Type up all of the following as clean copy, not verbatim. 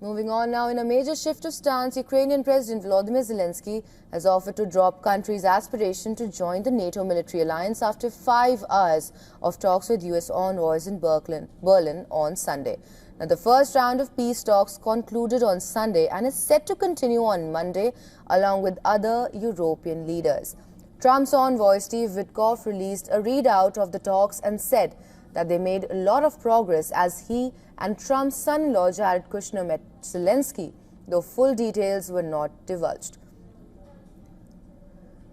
Moving on now, in a major shift of stance, Ukrainian President Volodymyr Zelenskiy has offered to drop country's aspiration to join the NATO military alliance after 5 hours of talks with US envoys in Berlin on Sunday. Now, the first round of peace talks concluded on Sunday and is set to continue on Monday along with other European leaders. Trump's envoy Steve Witkoff released a readout of the talks and said that they made a lot of progress as he and Trump's son-in-law Jared Kushner met Zelensky, though full details were not divulged.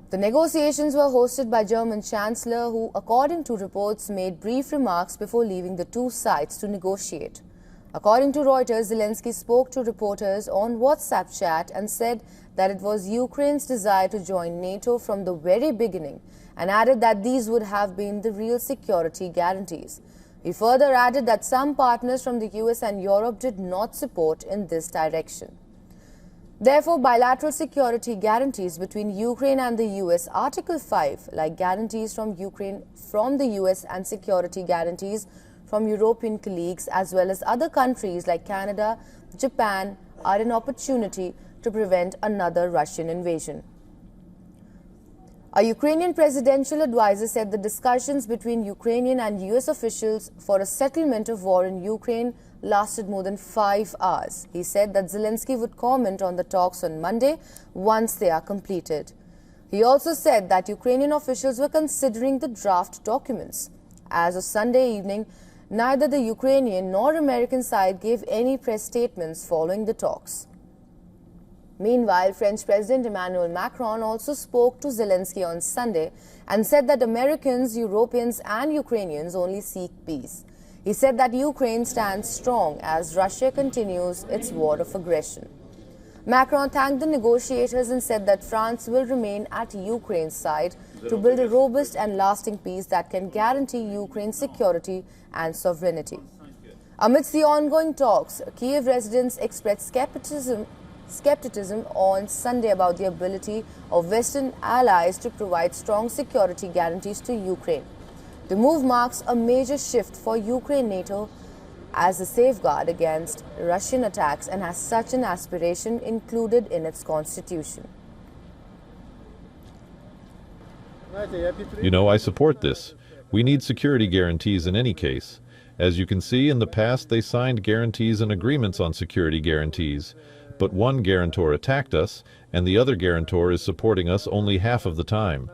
The negotiations were hosted by German Chancellor, who, according to reports, made brief remarks before leaving the two sides to negotiate. According to Reuters, Zelensky spoke to reporters on WhatsApp chat and said that it was Ukraine's desire to join NATO from the very beginning, and added that these would have been the real security guarantees. He further added that some partners from the US and Europe did not support in this direction. Therefore, bilateral security guarantees between Ukraine and the US, Article 5, like guarantees from Ukraine from the US and security guarantees from European colleagues as well as other countries like Canada, Japan, are an opportunity to prevent another Russian invasion. A Ukrainian presidential advisor said the discussions between Ukrainian and US officials for a settlement of war in Ukraine lasted more than 5 hours. He said that Zelensky would comment on the talks on Monday once they are completed. He also said that Ukrainian officials were considering the draft documents. As of Sunday evening, neither the Ukrainian nor American side gave any press statements following the talks. Meanwhile, French President Emmanuel Macron also spoke to Zelensky on Sunday and said that Americans, Europeans and Ukrainians only seek peace. He said that Ukraine stands strong as Russia continues its war of aggression. Macron thanked the negotiators and said that France will remain at Ukraine's side to build a robust and lasting peace that can guarantee Ukraine's security and sovereignty. Amidst the ongoing talks, Kyiv residents expressed skepticism on Sunday about the ability of Western allies to provide strong security guarantees to Ukraine. The move marks a major shift for Ukraine NATO as a safeguard against Russian attacks and has such an aspiration included in its constitution. You know, I support this. We need security guarantees in any case. As you can see, in the past they signed guarantees and agreements on security guarantees. But one guarantor attacked us, and the other guarantor is supporting us only half of the time.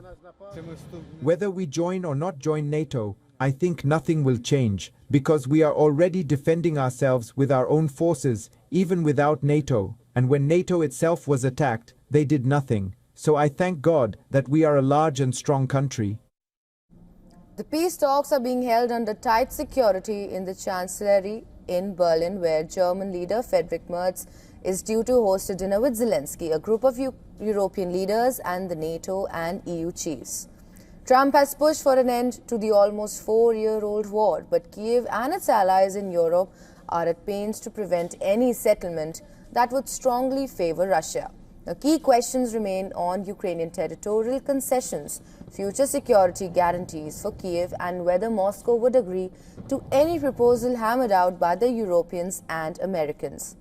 Whether we join or not join NATO, I think nothing will change, because we are already defending ourselves with our own forces, even without NATO. And when NATO itself was attacked, they did nothing. So I thank God that we are a large and strong country. The peace talks are being held under tight security in the Chancellery in Berlin, where German leader Friedrich Merz is due to host a dinner with Zelensky, a group of European leaders and the NATO and EU chiefs. Trump has pushed for an end to the almost 4-year-old war, but Kyiv and its allies in Europe are at pains to prevent any settlement that would strongly favor Russia. Now, key questions remain on Ukrainian territorial concessions, future security guarantees for Kyiv, and whether Moscow would agree to any proposal hammered out by the Europeans and Americans.